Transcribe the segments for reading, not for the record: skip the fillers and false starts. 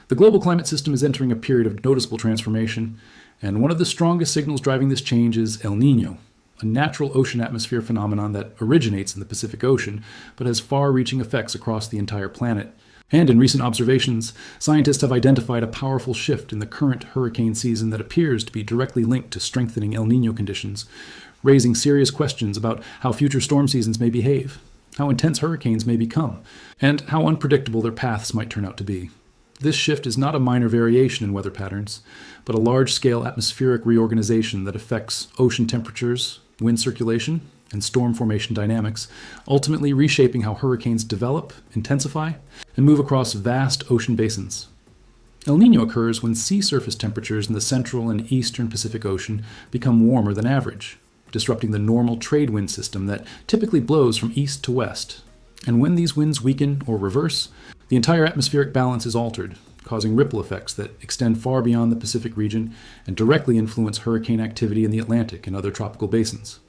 The global climate system is entering a period of noticeable transformation, and one of the strongest signals driving this change is El Niño, a natural ocean atmosphere phenomenon that originates in the Pacific Ocean but has far-reaching effects across the entire planet. And in recent observations, scientists have identified a powerful shift in the current hurricane season that appears to be directly linked to strengthening El Niño conditions, raising serious questions about how future storm seasons may behave, how intense hurricanes may become, and how unpredictable their paths might turn out to be. This shift is not a minor variation in weather patterns, but a large-scale atmospheric reorganization that affects ocean temperatures, wind circulation, and storm formation dynamics, ultimately reshaping how hurricanes develop, intensify, and move across vast ocean basins. El Niño occurs when sea surface temperatures in the central and eastern Pacific Ocean become warmer than average, disrupting the normal trade wind system that typically blows from east to west. And when these winds weaken or reverse, the entire atmospheric balance is altered, causing ripple effects that extend far beyond the Pacific region and directly influence hurricane activity in the Atlantic and other tropical basins.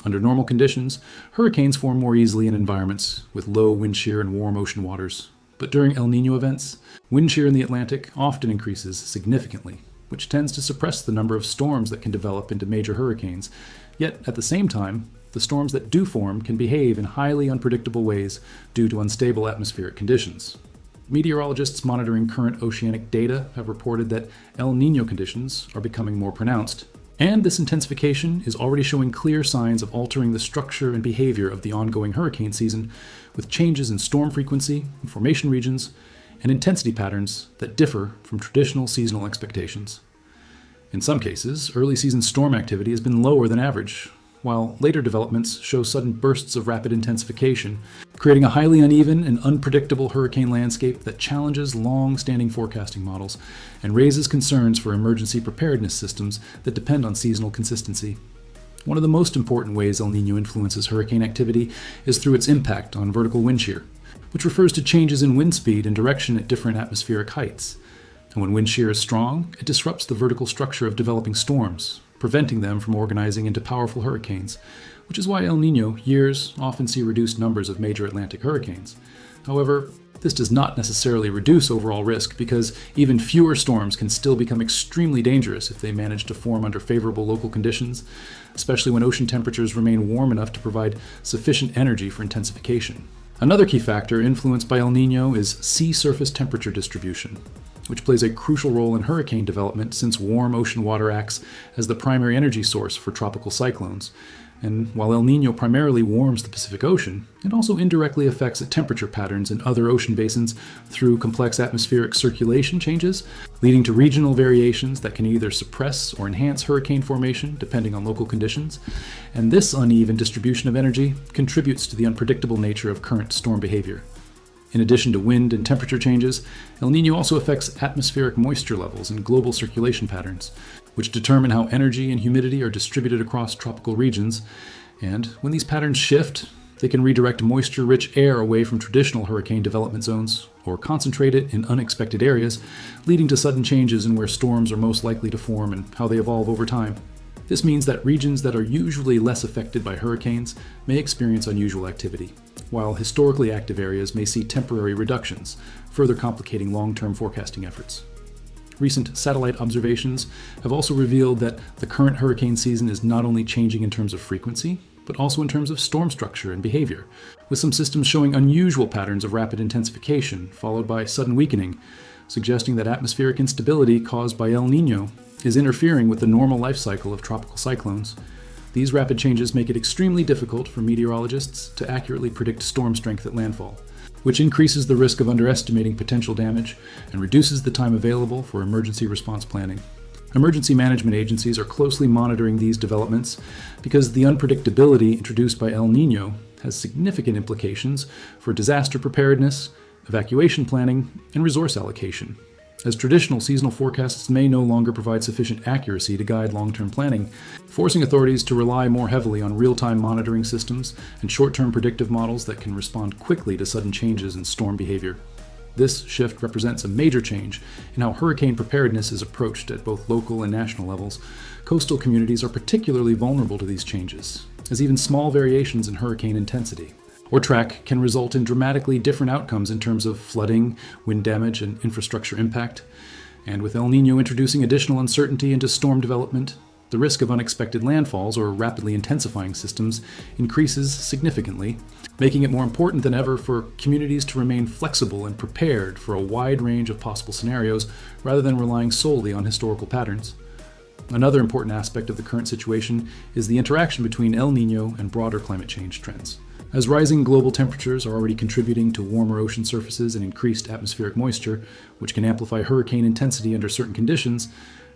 Under normal conditions, hurricanes form more easily in environments with low wind shear and warm ocean waters. But during El Niño events, wind shear in the Atlantic often increases significantly, which tends to suppress the number of storms that can develop into major hurricanes. Yet, at the same time, the storms that do form can behave in highly unpredictable ways due to unstable atmospheric conditions. Meteorologists monitoring current oceanic data have reported that El Niño conditions are becoming more pronounced, and this intensification is already showing clear signs of altering the structure and behavior of the ongoing hurricane season, with changes in storm frequency, formation regions, and intensity patterns that differ from traditional seasonal expectations. In some cases, early season storm activity has been lower than average, while later developments show sudden bursts of rapid intensification, creating a highly uneven and unpredictable hurricane landscape that challenges long-standing forecasting models and raises concerns for emergency preparedness systems that depend on seasonal consistency. One of the most important ways El Niño influences hurricane activity is through its impact on vertical wind shear, which refers to changes in wind speed and direction at different atmospheric heights. And when wind shear is strong, it disrupts the vertical structure of developing storms, preventing them from organizing into powerful hurricanes, which is why El Niño years often see reduced numbers of major Atlantic hurricanes. However, this does not necessarily reduce overall risk because even fewer storms can still become extremely dangerous if they manage to form under favorable local conditions, especially when ocean temperatures remain warm enough to provide sufficient energy for intensification. Another key factor influenced by El Niño is sea surface temperature distribution, which plays a crucial role in hurricane development since warm ocean water acts as the primary energy source for tropical cyclones. And while El Niño primarily warms the Pacific Ocean, it also indirectly affects the temperature patterns in other ocean basins through complex atmospheric circulation changes, leading to regional variations that can either suppress or enhance hurricane formation depending on local conditions. And this uneven distribution of energy contributes to the unpredictable nature of current storm behavior. In addition to wind and temperature changes, El Niño also affects atmospheric moisture levels and global circulation patterns, which determine how energy and humidity are distributed across tropical regions. And when these patterns shift, they can redirect moisture-rich air away from traditional hurricane development zones, or concentrate it in unexpected areas, leading to sudden changes in where storms are most likely to form and how they evolve over time. This means that regions that are usually less affected by hurricanes may experience unusual activity, while historically active areas may see temporary reductions, further complicating long-term forecasting efforts. Recent satellite observations have also revealed that the current hurricane season is not only changing in terms of frequency, but also in terms of storm structure and behavior, with some systems showing unusual patterns of rapid intensification followed by sudden weakening, suggesting that atmospheric instability caused by El Niño is interfering with the normal life cycle of tropical cyclones. These rapid changes make it extremely difficult for meteorologists to accurately predict storm strength at landfall, which increases the risk of underestimating potential damage and reduces the time available for emergency response planning. Emergency management agencies are closely monitoring these developments because the unpredictability introduced by El Niño has significant implications for disaster preparedness, evacuation planning, and resource allocation. As traditional seasonal forecasts may no longer provide sufficient accuracy to guide long-term planning, forcing authorities to rely more heavily on real-time monitoring systems and short-term predictive models that can respond quickly to sudden changes in storm behavior. This shift represents a major change in how hurricane preparedness is approached at both local and national levels. Coastal communities are particularly vulnerable to these changes, as even small variations in hurricane intensity, or track can result in dramatically different outcomes in terms of flooding, wind damage, and infrastructure impact. And with El Niño introducing additional uncertainty into storm development, the risk of unexpected landfalls or rapidly intensifying systems increases significantly, making it more important than ever for communities to remain flexible and prepared for a wide range of possible scenarios rather than relying solely on historical patterns. Another important aspect of the current situation is the interaction between El Niño and broader climate change trends. As rising global temperatures are already contributing to warmer ocean surfaces and increased atmospheric moisture, which can amplify hurricane intensity under certain conditions,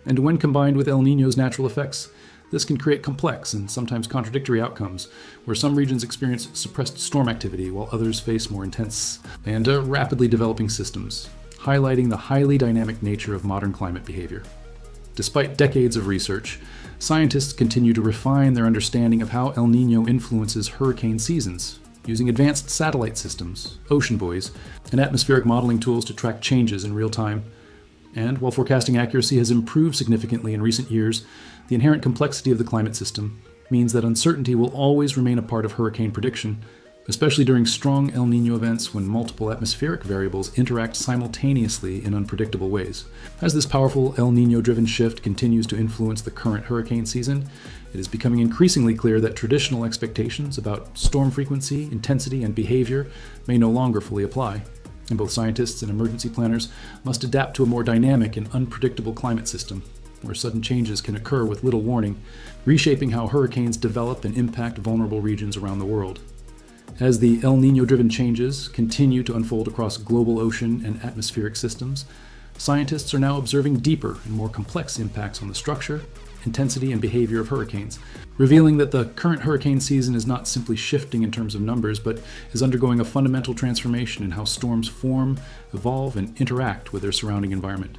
and when combined with El Niño's natural effects, this can create complex and sometimes contradictory outcomes, where some regions experience suppressed storm activity while others face more intense and rapidly developing systems, highlighting the highly dynamic nature of modern climate behavior. Despite decades of research, scientists continue to refine their understanding of how El Niño influences hurricane seasons, using advanced satellite systems, ocean buoys, and atmospheric modeling tools to track changes in real time. And while forecasting accuracy has improved significantly in recent years, the inherent complexity of the climate system means that uncertainty will always remain a part of hurricane prediction, especially during strong El Niño events when multiple atmospheric variables interact simultaneously in unpredictable ways. As this powerful El Niño-driven shift continues to influence the current hurricane season, it is becoming increasingly clear that traditional expectations about storm frequency, intensity, and behavior may no longer fully apply. And both scientists and emergency planners must adapt to a more dynamic and unpredictable climate system, where sudden changes can occur with little warning, reshaping how hurricanes develop and impact vulnerable regions around the world. As the El Niño-driven changes continue to unfold across global ocean and atmospheric systems, scientists are now observing deeper and more complex impacts on the structure, intensity, and behavior of hurricanes, revealing that the current hurricane season is not simply shifting in terms of numbers, but is undergoing a fundamental transformation in how storms form, evolve, and interact with their surrounding environment.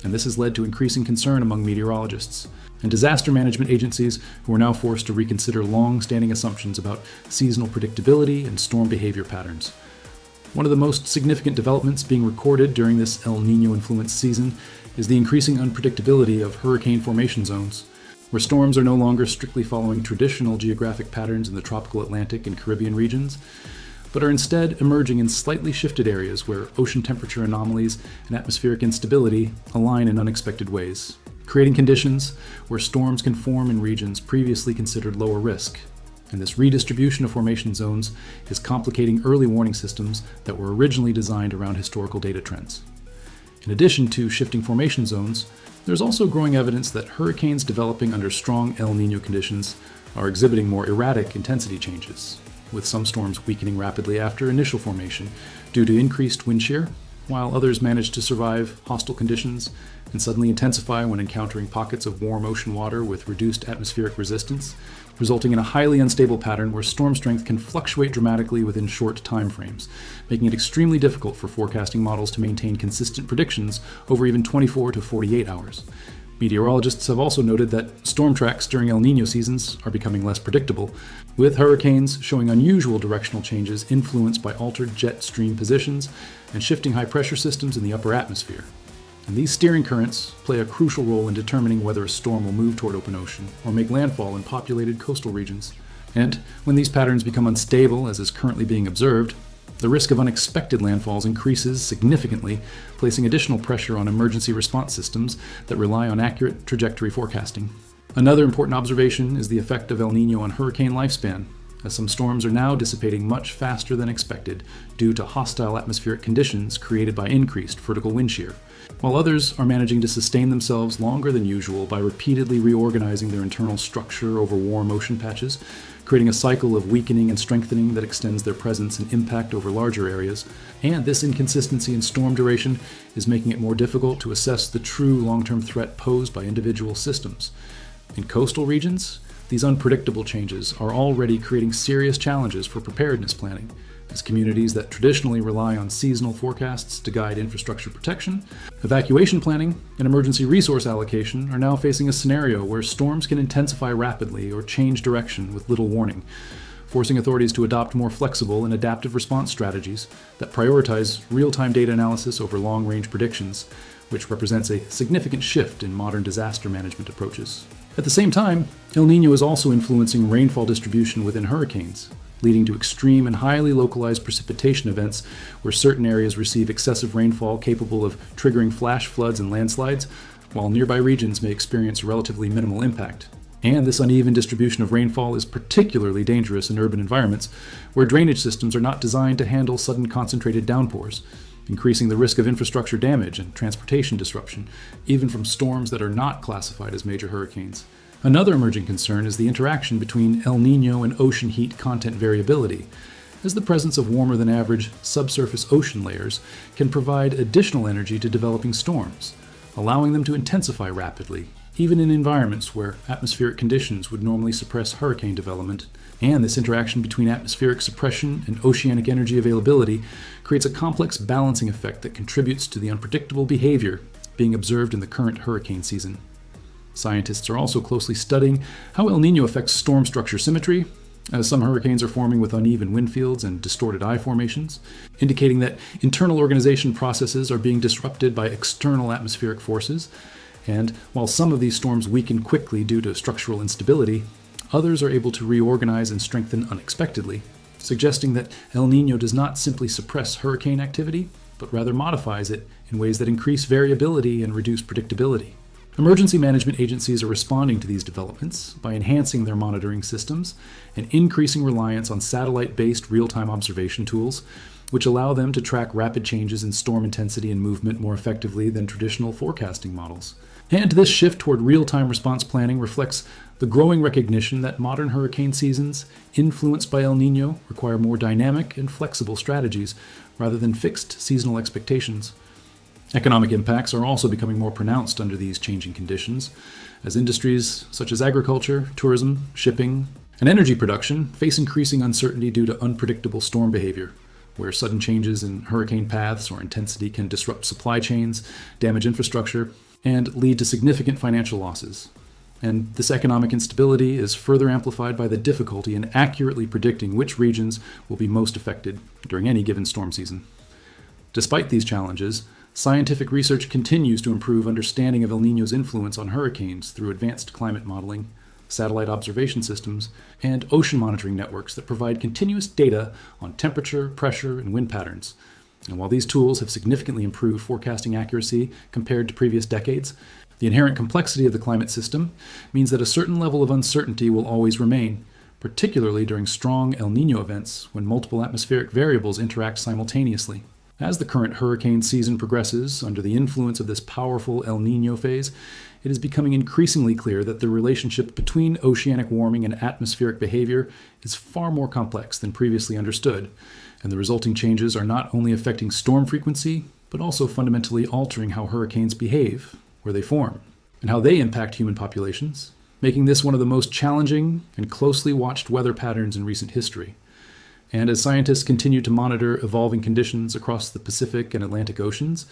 And this has led to increasing concern among meteorologists and disaster management agencies who are now forced to reconsider long-standing assumptions about seasonal predictability and storm behavior patterns. One of the most significant developments being recorded during this El Niño-influenced season is the increasing unpredictability of hurricane formation zones, where storms are no longer strictly following traditional geographic patterns in the tropical Atlantic and Caribbean regions, but are instead emerging in slightly shifted areas where ocean temperature anomalies and atmospheric instability align in unexpected ways, creating conditions where storms can form in regions previously considered lower risk. And this redistribution of formation zones is complicating early warning systems that were originally designed around historical data trends. In addition to shifting formation zones, there's also growing evidence that hurricanes developing under strong El Niño conditions are exhibiting more erratic intensity changes, with some storms weakening rapidly after initial formation due to increased wind shear, while others manage to survive hostile conditions and suddenly intensify when encountering pockets of warm ocean water with reduced atmospheric resistance, resulting in a highly unstable pattern where storm strength can fluctuate dramatically within short time frames, making it extremely difficult for forecasting models to maintain consistent predictions over even 24 to 48 hours. Meteorologists have also noted that storm tracks during El Niño seasons are becoming less predictable, with hurricanes showing unusual directional changes influenced by altered jet stream positions and shifting high-pressure systems in the upper atmosphere. And these steering currents play a crucial role in determining whether a storm will move toward open ocean or make landfall in populated coastal regions. And when these patterns become unstable, as is currently being observed, the risk of unexpected landfalls increases significantly, placing additional pressure on emergency response systems that rely on accurate trajectory forecasting. Another important observation is the effect of El Niño on hurricane lifespan, as some storms are now dissipating much faster than expected due to hostile atmospheric conditions created by increased vertical wind shear, while others are managing to sustain themselves longer than usual by repeatedly reorganizing their internal structure over warm ocean patches, creating a cycle of weakening and strengthening that extends their presence and impact over larger areas. And this inconsistency in storm duration is making it more difficult to assess the true long-term threat posed by individual systems. In coastal regions, these unpredictable changes are already creating serious challenges for preparedness planning, as communities that traditionally rely on seasonal forecasts to guide infrastructure protection, evacuation planning, and emergency resource allocation are now facing a scenario where storms can intensify rapidly or change direction with little warning, forcing authorities to adopt more flexible and adaptive response strategies that prioritize real-time data analysis over long-range predictions, which represents a significant shift in modern disaster management approaches. At the same time, El Niño is also influencing rainfall distribution within hurricanes, leading to extreme and highly localized precipitation events where certain areas receive excessive rainfall capable of triggering flash floods and landslides, while nearby regions may experience relatively minimal impact. And this uneven distribution of rainfall is particularly dangerous in urban environments where drainage systems are not designed to handle sudden concentrated downpours, increasing the risk of infrastructure damage and transportation disruption, even from storms that are not classified as major hurricanes. Another emerging concern is the interaction between El Niño and ocean heat content variability, as the presence of warmer than average subsurface ocean layers can provide additional energy to developing storms, allowing them to intensify rapidly, even in environments where atmospheric conditions would normally suppress hurricane development. And this interaction between atmospheric suppression and oceanic energy availability creates a complex balancing effect that contributes to the unpredictable behavior being observed in the current hurricane season. Scientists are also closely studying how El Niño affects storm structure symmetry, as some hurricanes are forming with uneven wind fields and distorted eye formations, indicating that internal organization processes are being disrupted by external atmospheric forces. And while some of these storms weaken quickly due to structural instability, others are able to reorganize and strengthen unexpectedly, suggesting that El Niño does not simply suppress hurricane activity, but rather modifies it in ways that increase variability and reduce predictability. Emergency management agencies are responding to these developments by enhancing their monitoring systems and increasing reliance on satellite-based real-time observation tools, which allow them to track rapid changes in storm intensity and movement more effectively than traditional forecasting models. And this shift toward real-time response planning reflects the growing recognition that modern hurricane seasons, influenced by El Niño, require more dynamic and flexible strategies rather than fixed seasonal expectations. Economic impacts are also becoming more pronounced under these changing conditions, as industries such as agriculture, tourism, shipping, and energy production face increasing uncertainty due to unpredictable storm behavior, where sudden changes in hurricane paths or intensity can disrupt supply chains, damage infrastructure, and lead to significant financial losses. And this economic instability is further amplified by the difficulty in accurately predicting which regions will be most affected during any given storm season. Despite these challenges, scientific research continues to improve understanding of El Niño's influence on hurricanes through advanced climate modeling, satellite observation systems, and ocean monitoring networks that provide continuous data on temperature, pressure, and wind patterns. And while these tools have significantly improved forecasting accuracy compared to previous decades, the inherent complexity of the climate system means that a certain level of uncertainty will always remain, particularly during strong El Niño events when multiple atmospheric variables interact simultaneously. As the current hurricane season progresses under the influence of this powerful El Niño phase, it is becoming increasingly clear that the relationship between oceanic warming and atmospheric behavior is far more complex than previously understood, and the resulting changes are not only affecting storm frequency, but also fundamentally altering how hurricanes behave, where they form, and how they impact human populations, making this one of the most challenging and closely watched weather patterns in recent history. And as scientists continue to monitor evolving conditions across the Pacific and Atlantic Oceans,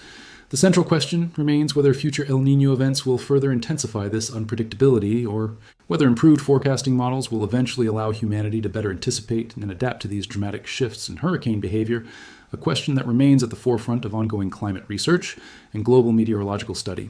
the central question remains whether future El Niño events will further intensify this unpredictability, or whether improved forecasting models will eventually allow humanity to better anticipate and adapt to these dramatic shifts in hurricane behavior, a question that remains at the forefront of ongoing climate research and global meteorological study.